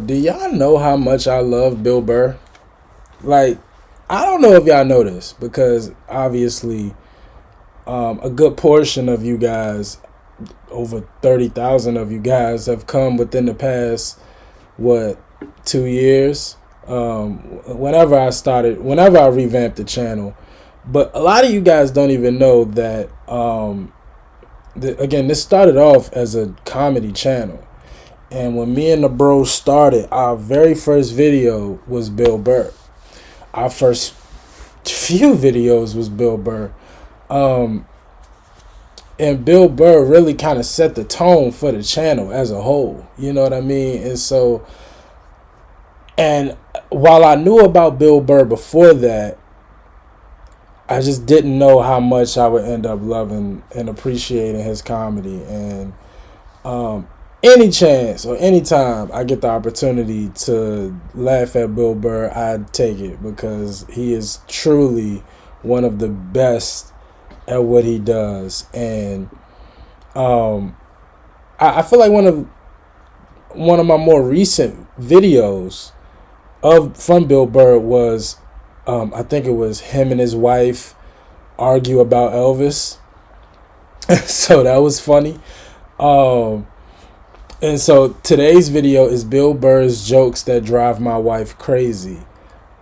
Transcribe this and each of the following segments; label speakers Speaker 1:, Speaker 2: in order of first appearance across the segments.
Speaker 1: do y'all know how much I love Bill Burr? Like, I don't know if y'all know this, because obviously a good portion of you guys, over 30,000 of you guys, have come within the past, 2 years? Whenever I revamped the channel. But a lot of you guys don't even know that, again, this started off as a comedy channel. And when me and the bros started, our very first video was Bill Burr. Our first few videos was Bill Burr. And Bill Burr really kind of set the tone for the channel as a whole. You know what I mean? And so, and while I knew about Bill Burr before that, I just didn't know how much I would end up loving and appreciating his comedy. And any chance or any time I get the opportunity to laugh at Bill Burr, I'd take it, because he is truly one of the best at what he does. And I feel like one of my more recent videos from Bill Burr was, I think it was him and his wife argue about Elvis. So that was funny. And so today's video is Bill Burr's jokes that drive my wife crazy.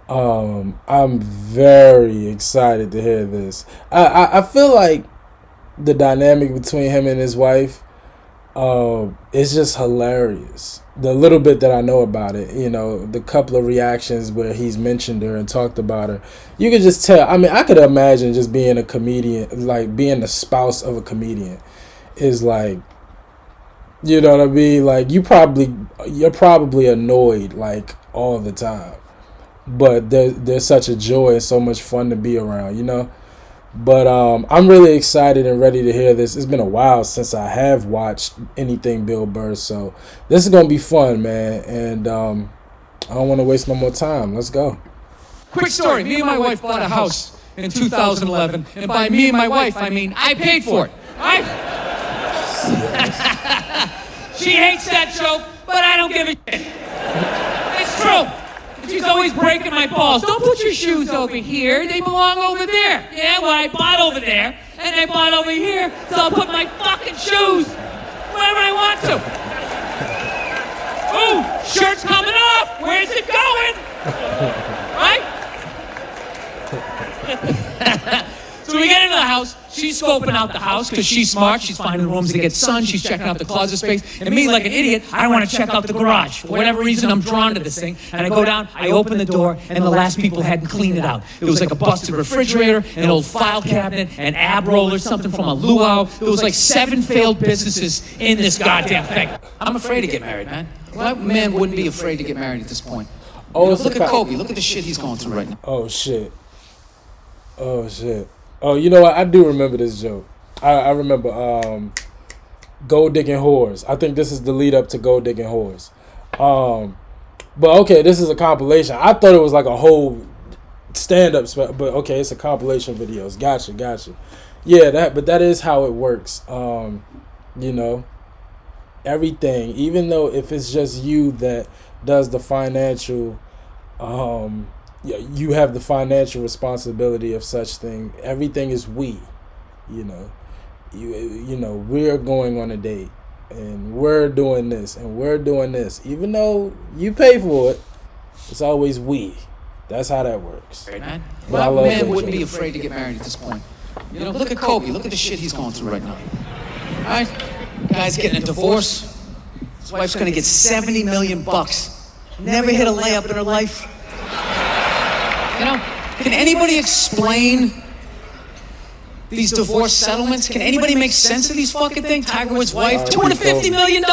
Speaker 1: I'm very excited to hear this. I feel like the dynamic between him and his wife is just hilarious. The little bit that I know about it, the couple of reactions where he's mentioned her and talked about her, you could just tell. I mean, I could imagine just being a comedian, like being the spouse of a comedian, is like, you know what I mean? Like, you're probably annoyed like all the time, but there's such a joy and so much fun to be around, But I'm really excited and ready to hear this. It's been a while since I have watched anything Bill Burr, so this is gonna be fun, man. And I don't want to waste no more time. Let's go.
Speaker 2: Quick story: me and my wife bought a house in 2011, and by me and my wife, I mean I paid for it. She hates that joke, but I don't give a shit. It's true. She's always breaking my balls. Don't put your shoes over here. They belong over there. Yeah, well, I bought over there, and I bought over here, so I'll put my fucking shoes wherever I want to. Ooh, shirt's coming off. Where's it going? Right? So we get into the house. She's scoping out the house because she's smart. She's finding rooms to get sun. She's checking out the closet space. And me, like an idiot, I want to check out the garage. For whatever reason, I'm drawn to this thing. And I go down, I open the door, and the last people hadn't cleaned it out. It was like a busted refrigerator, an old file cabinet, an ab roller, something from a luau. There was like 7 failed businesses in this goddamn thing. I'm afraid to get married, man. What man wouldn't be afraid to get married at this point? Look at Kobe. Look at the shit he's going through right now.
Speaker 1: Oh, shit. Oh, you know what? I do remember this joke. I remember Gold Digging Whores. I think this is the lead up to Gold Digging Whores. But okay, this is a compilation. I thought it was like a whole stand-up, but okay, it's a compilation of videos. Gotcha. Yeah, but that is how it works. Everything, even though if it's just you that does the financial, you have the financial responsibility of such thing. Everything is we, we're going on a date, and we're doing this, and we're doing this. Even though you pay for it, it's always we. That's how that works.
Speaker 2: Man, what man wouldn't be afraid to get married at this point? Look at Kobe. Look at the shit he's going through right now. All right, guy's getting a divorce. His wife's gonna get $70 million. Never hit a layup in her life. Can anybody explain these divorce settlements? Can anybody make sense of these fucking things? Tiger Woods' wife, $250 million.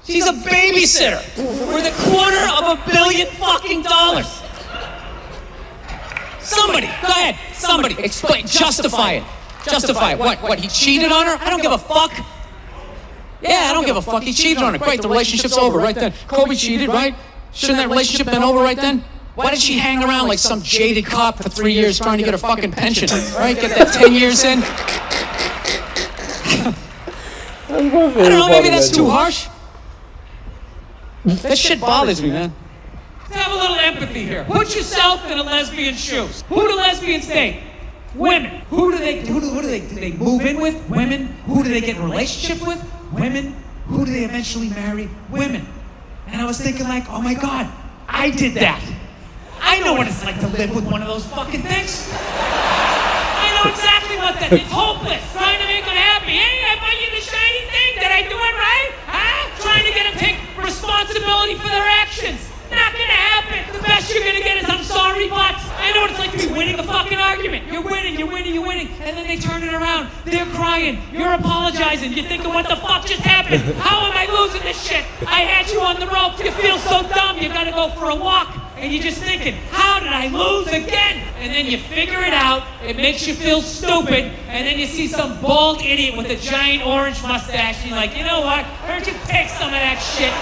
Speaker 2: She's a babysitter. We're the $250 million fucking dollars. Somebody, go ahead. Somebody, explain, justify it. Justify it. What, he cheated on her? I don't give a fuck. Yeah, I don't give a fuck. He cheated on her. Great, the relationship's over right then. Kobe cheated, right? Shouldn't that relationship been over right then? Why did she hang around like some jaded cop for 3 years trying to get her fucking pension? Right? Get that 10 years in? I don't know, maybe that's too harsh. That shit bothers me, man. Let's have a little empathy here. Put yourself in a lesbian's shoes. Who do lesbians date? Women. Who do they move in with? Women. Who do they get in a relationship with? Women. Who do they eventually marry? Women. And I was thinking like, oh my God, I did that. I know what it's like to live with one of those fucking things. I know exactly what that is. It's hopeless. Trying to make them happy. Hey, I find you the shiny thing. Did I do it right? Huh? Trying to get them to take responsibility for their actions. Not gonna happen. The best you're gonna get is I'm sorry, but I know what it's like to be winning a fucking argument. You're winning, and then they turn it around. They're crying. You're apologizing. You're thinking, what the fuck just happened? How am I losing this shit? I had you on the ropes. You feel so dumb. You gotta go for a walk. And you're just thinking, how did I lose again? And then you figure it out. It makes you feel stupid. And then you see some bald idiot with a giant orange mustache. And you're like, you know what? Why don't you take some of that shit?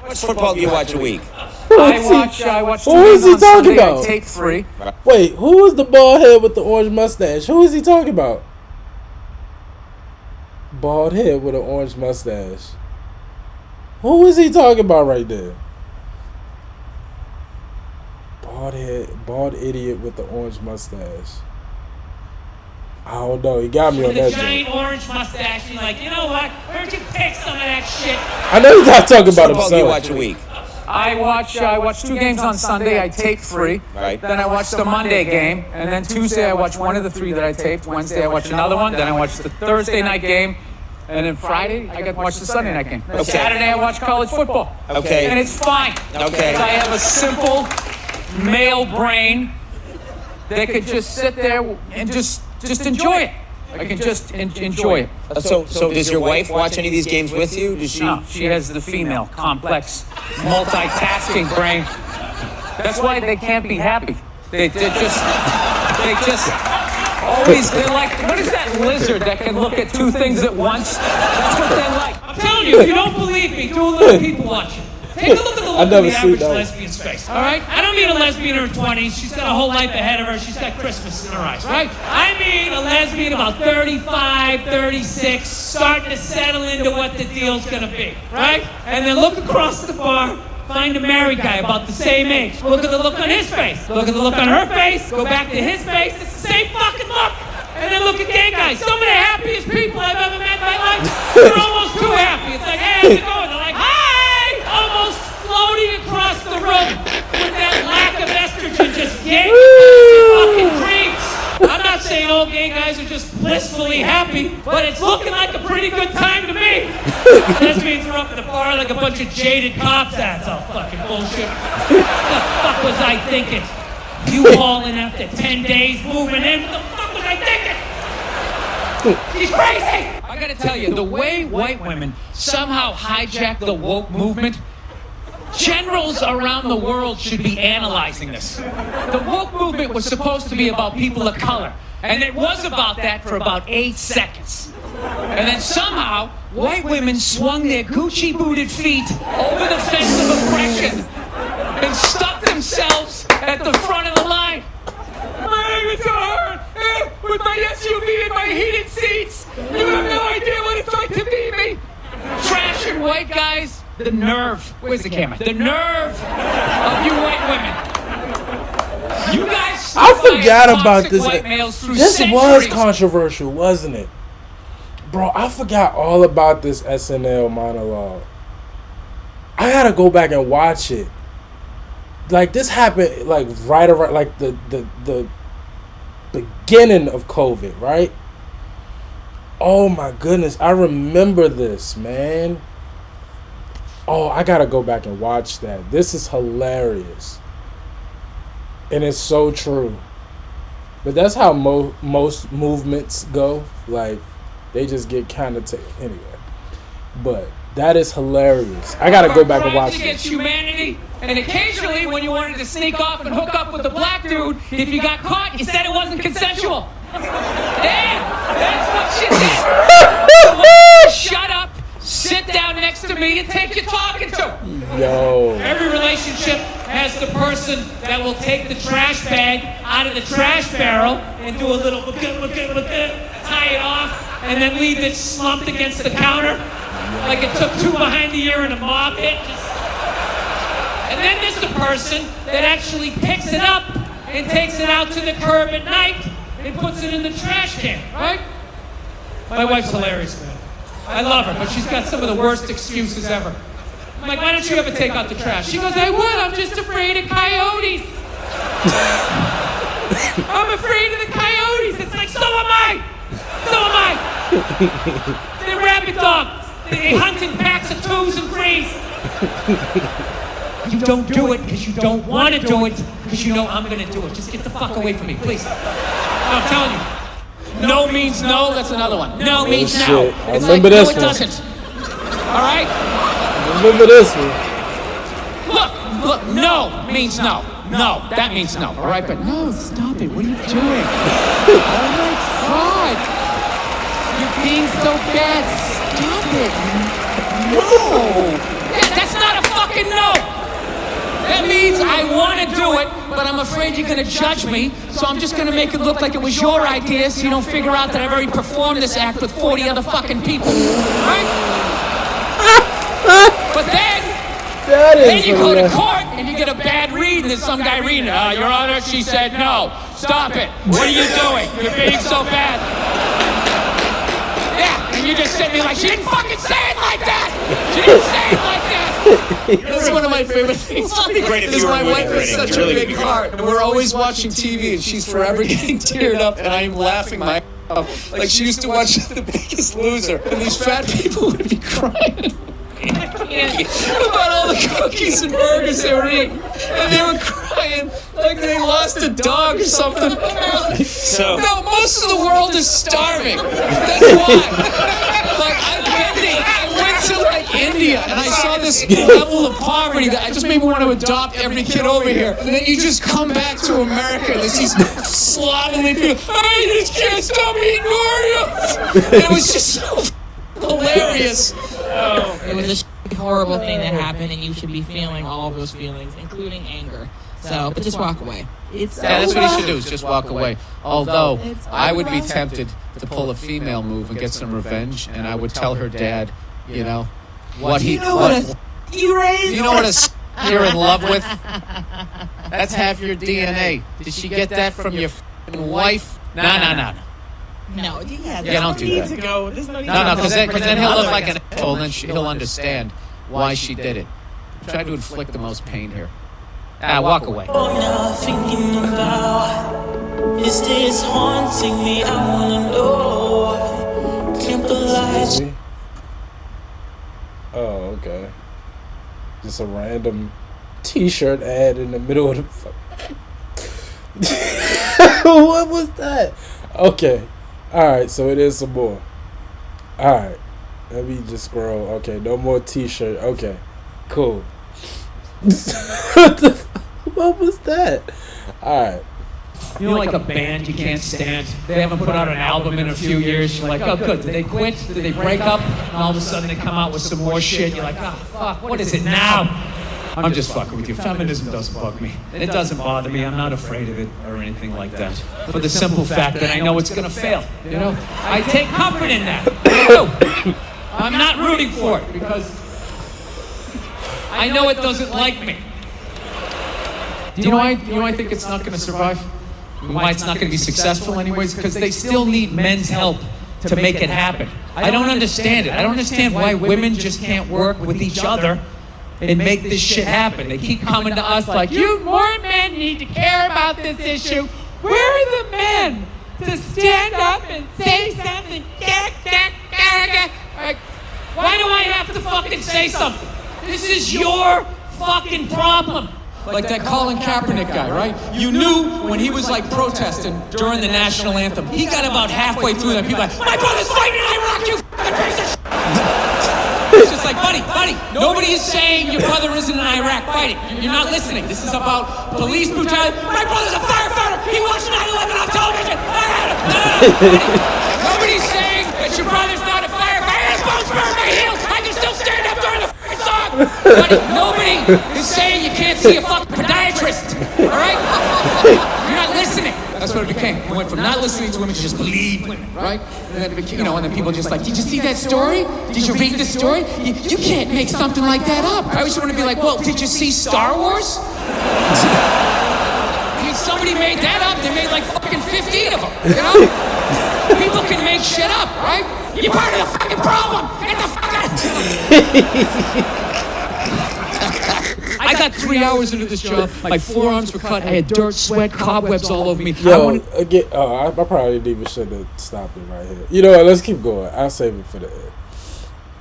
Speaker 3: What football do you watch a week?
Speaker 2: I watch.
Speaker 1: Who is he talking about?
Speaker 2: I tape 3.
Speaker 1: Wait, who was the bald head with the orange mustache? Who is he talking about? Bald head with an orange mustache. Who is he talking about right there? Bald head, bald idiot with the orange mustache. I don't know. He got me on that.
Speaker 2: With a giant orange mustache. You're like, you know what? Why don't you take some of that shit?
Speaker 1: I know he's not talking about
Speaker 3: Football do you watch
Speaker 1: himself.
Speaker 3: a week?
Speaker 2: I watch 2 games on Sunday. I tape 3.
Speaker 3: Right.
Speaker 2: Then I watch the Monday game, and then Tuesday I watch one of the 3 that I taped. Wednesday I watch another one. Then I watch the Thursday night game, and then Friday I get to watch the Sunday night game.
Speaker 3: Okay.
Speaker 2: Saturday I watch college football.
Speaker 3: Okay.
Speaker 2: And it's fine.
Speaker 3: Okay.
Speaker 2: I have a simple male brain that could just sit there and just enjoy it. I can just enjoy it.
Speaker 3: So does your wife watch any of these games with you? Does she?
Speaker 2: No, she has the female, complex, multitasking brain. That's why they can't be happy. They just always, they're like, what is that lizard that can look at 2 things at once? That's what they're like. I'm telling you, if you don't believe me, do a little people watching. Take a look at the look of the average lesbian's face, all right? I don't mean a lesbian in her 20s. She's got a whole life ahead of her. She's got Christmas in her eyes, right? I mean a lesbian about 35, 36, starting to settle into what the deal's gonna be, right? And then look across the bar, find a married guy about the same age. Look at the look on his face. Look at the look on her face. Go back to his face. It's the same fucking look. And then look at gay guys. Some of the happiest people I've ever met in my life. They're almost too happy. It's like, hey, how's it going? They're like, hi! Almost floating across the room with that lack of estrogen just yanking fucking dreams. I'm not saying all gay guys are just blissfully happy, but it's looking like a pretty good time to me. Lesbians are up at the bar like a bunch of jaded cops. That's all fucking bullshit. What the fuck was I thinking? You hauling after 10 days moving in? What the fuck was I thinking? He's crazy! I gotta tell you, the way white women somehow hijack the woke movement, generals around the world should be analyzing this. The woke movement was supposed to be about people of color, and it was about that for about 8 seconds. And then somehow, white women swung their Gucci-booted feet over the fence of oppression and stuck themselves at the front of the line. My guitar, with my SUV and my heated seats. You have no idea what it's like to be me. Trashing white guys. The nerve. Where's the camera? The nerve of you white women. You guys.
Speaker 1: I forgot about this. This was
Speaker 2: centuries.
Speaker 1: controversial, wasn't it? Bro, I forgot all about this SNL monologue. I gotta go back and watch it. Like, this happened like right around like the beginning of COVID, right? Oh my goodness, I remember this, man. Oh, I gotta go back and watch that. This is hilarious. And it's so true. But that's how most movements go. Like, they just get kind of anyway. But that is hilarious. I gotta go back and watch it.
Speaker 2: Against humanity, and occasionally when you wanted to sneak off and hook up with a black dude, if you got caught, you said it wasn't consensual. Damn, that's what you did. Shut up, sit down next to me, and take your talking to.
Speaker 1: Yo.
Speaker 2: Every relationship has the person that will take the trash bag out of the trash barrel and do a little tie it off, and then leave it slumped against the counter. Like it took 2 behind the ear and a mob hit. Just the person that actually picks it up and takes it out to the curb at night and puts it in the trash can, right? My wife's hilarious, man. I love her, but she's got some of the worst excuses ever. I'm like, why don't you ever take out the trash? She goes, I would, I'm just afraid of coyotes. I'm afraid of the coyotes. It's like, so am I. So am I. They're rabid dogs. They hunt in packs of 2s and 3s. You don't do it because you don't want to do it because you know I'm going to do it. Just get the fuck away from me, please. I'm telling you. No means no, that's another one. No means no. It's like, no, it doesn't. All right?
Speaker 1: Remember this one.
Speaker 2: Look, no means no. No, that means no, all right? But no, stop it. What are you doing? Oh, my God. You're being so bad. Stop it. No. That's not a fucking no. That means I want to do it, but I'm afraid you're going to judge me, so I'm just going to make it look like it was your idea so you don't figure out that I've already performed this act with 40 other fucking people, right? But then you go to court and you get a bad read and there's some guy reading it. Your Honor, she said no. Stop it. What are you doing? You're being so bad. Yeah, and you just sit me like, she didn't fucking say it like that. She didn't say it like that.
Speaker 4: This is one of my favorite things. Because my wife has such a big heart, and we're always watching TV, and she's forever getting teared up, and I'm laughing my ass off. Like she used to watch The Biggest Loser, and these fat people would be crying about all the cookies and burgers they were eating, and they were crying like they lost a dog or something. No, most of the world is starving. That's why. Like I went to like India, and I saw this level of poverty that I just made me want to adopt every kid over here. And then you just come back to America, and there's these slovenly people. I just can't stop eating Oreos. And it was just so hilarious.
Speaker 5: It was a horrible thing that happened, and you should be feeling all of those feelings, including anger. So, but just walk away.
Speaker 4: That's what he should do, is just walk away. Although, I would be tempted to pull a female move and get some revenge, and I would tell her dad, you know, what he...
Speaker 5: You know what
Speaker 4: you're in love with? That's half your DNA. Did she get that from your wife? No.
Speaker 5: No, yeah,
Speaker 4: don't do that.
Speaker 5: To go. No,
Speaker 4: because then he'll look like an asshole, and then he'll understand why she did it. Try to inflict the most pain here. Walk away.
Speaker 6: Now thinking about, is this haunting me? I wanna know. Can't believe.
Speaker 1: Oh, okay. Just a random T-shirt ad in the middle of the. What was that? Okay. Alright, so it is some more. Alright. Let me just scroll. Okay, no more T-shirt. Okay. Cool. What was that? Alright.
Speaker 2: You know, like a band you can't stand. They haven't put out an album in a few years. You're like, oh, good. Did they quit? Did they break up? And all of a sudden they come out with some more shit. You're like, oh, fuck, what is it now? I'm just fucking with you. Feminism doesn't bug me. It doesn't bother me. I'm not afraid of it or anything like that. For the simple fact that I know it's going to fail. You know? I take comfort in that. I do. I'm not rooting for it because I know it doesn't like me. Do you know why I think it's not going to survive? Why it's not going to be successful anyways? Because they still need men's help to make it happen. I don't understand it. I don't understand why women just can't work with each other and make this shit happen. They keep coming to us like, you more men need to care about this issue. Where are the men to stand up and say something? Like, why do I have to fucking say something? This is your fucking problem. Like that Colin Kaepernick guy, right? You knew when he was like protesting during the national anthem. He got about halfway through that. People like, my brother's fighting in Iraq, you fucking piece of shit. It's just like, buddy, nobody is saying your brother isn't in Iraq fighting. You're not listening. This is about police brutality. My brother's a firefighter. He watched 9/11 on television. Nobody's saying that your brother's not a firefighter. His bones burn my heels. I can still stand up during the fucking song. Buddy, nobody is saying you can't see a fucking podiatrist. All right? You're not listening. That's what it becomes. Okay, I went from not listening to women to just believe women, right? And then, and then people just like, did you see that story? Did you read this story? You can't make something like that up. I always want to be like, well, did you see Star Wars? I mean, somebody made that up. They made like fucking 15 of them, People can make shit up, right? You're part of the fucking problem. Get the fuck out. I got 3 hours into this job. My forearms were cut. I had dirt, sweat, cobwebs all over me.
Speaker 1: I probably even should have stopped it right here. You know what? Let's keep going. I'll save it for the end.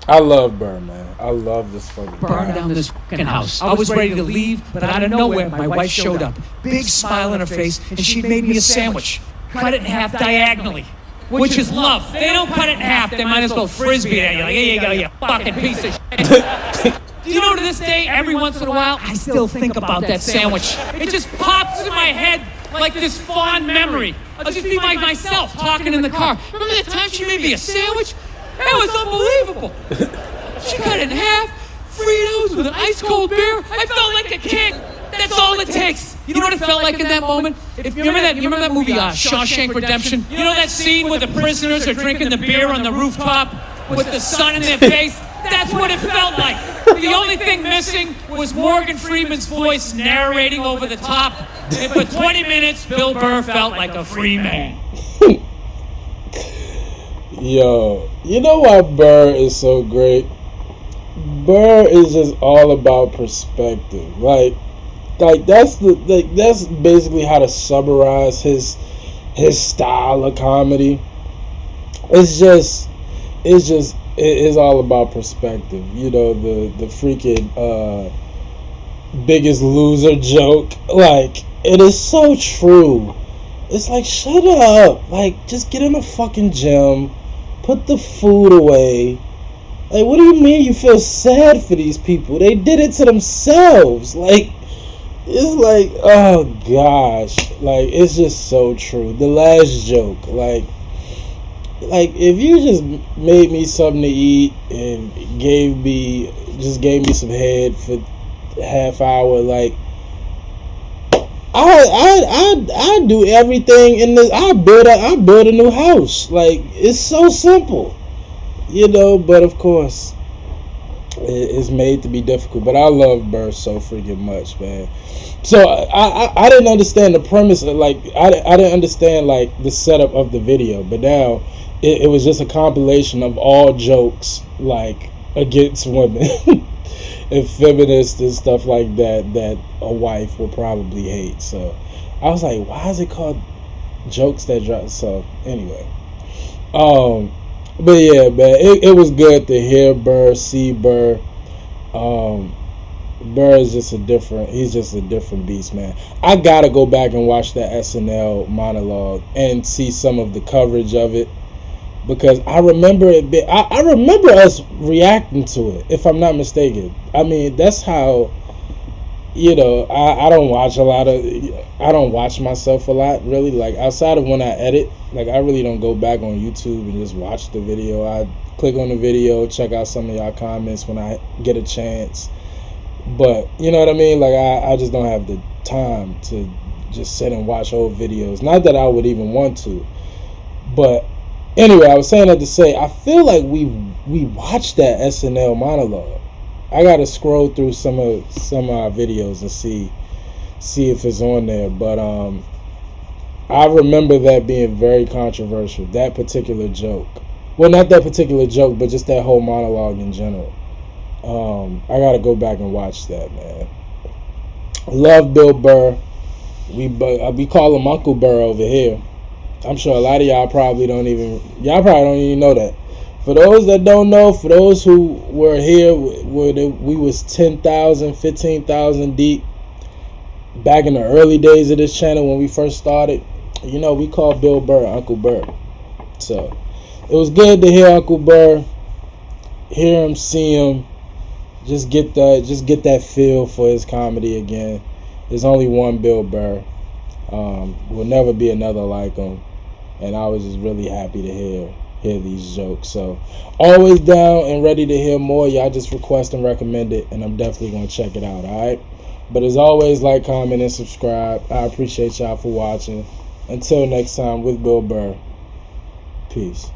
Speaker 1: I love Burr, man. I love this fucking
Speaker 2: Burn down this fucking house. I was ready to leave, but out of nowhere, my wife showed up. Big smile on her face, and she made me a sandwich. Cut it in half diagonally, which is love. They don't cut it in half. They might as well frisbee it at you. Like, here you go, you fucking piece of shit. Do you know, to this day, every once in a while, I still think about that sandwich. It just pops in my head like this fond memory. I'll just be like myself talking in the car. Remember that time she made me a sandwich? That was unbelievable. She cut it in half, Fritos with an ice cold beer. I felt like a king. That's all it takes. You know what it felt like in that moment? If you remember that movie, Shawshank Redemption? You know that scene where the prisoners are drinking the beer on the rooftop with the sun in their face? That's what it felt like. The only thing missing was Morgan Freeman's voice narrating over the top. And for 20 minutes, Bill Burr felt like a free man.
Speaker 1: Yo, you know why Burr is so great? Burr is just all about perspective. Like that's basically how to summarize his style of comedy. It's all about perspective. You know, the freaking Biggest Loser joke. Like, it is so true. It's like, shut up. Like, just get in the fucking gym. Put the food away. Like, what do you mean you feel sad for these people? They did it to themselves. Like, it's like, oh gosh. Like, it's just so true. The last joke, like if you just made me something to eat and gave me some head for half hour, like, I do everything in this. I build a new house. Like, it's so simple, But of course, it's made to be difficult. But I love Burr so freaking much, man. So I didn't understand the premise. Like, I didn't understand like the setup of the video. But now it was just a compilation of all jokes like against women. And feminists and stuff like that a wife would probably hate. So I was like, why is it called Jokes That Drive? So anyway, but yeah, man, it was good to hear Burr, see Burr. Burr is he's just a different beast, man. I gotta go back and watch that SNL monologue and see some of the coverage of it. Because I remember I remember us reacting to it, if I'm not mistaken. I mean, that's how, I don't watch myself a lot, really. Like, outside of when I edit, like, I really don't go back on YouTube and just watch the video. I click on the video, check out some of y'all comments when I get a chance. But, you know what I mean? Like, I just don't have the time to just sit and watch old videos. Not that I would even want to, but anyway, I was saying that to say, I feel like we watched that SNL monologue. I gotta scroll through some of our videos and see if it's on there. But I remember that being very controversial. That particular joke. Well, not that particular joke, but just that whole monologue in general. I gotta go back and watch that, man. Love Bill Burr. We call him Uncle Burr over here. I'm sure a lot of y'all probably don't even know that. For those that don't know, for those who were here, we was 10,000, 15,000 deep back in the early days of this channel when we first started. We call Bill Burr Uncle Burr. So it was good to hear Uncle Burr, hear him, see him, just get that feel for his comedy again. There's only one Bill Burr. Will never be another like him. And I was just really happy to hear these jokes. So always down and ready to hear more. Y'all just request and recommend it, and I'm definitely going to check it out, all right? But as always, like, comment, and subscribe. I appreciate y'all for watching, Until next time, with Bill Burr. Peace.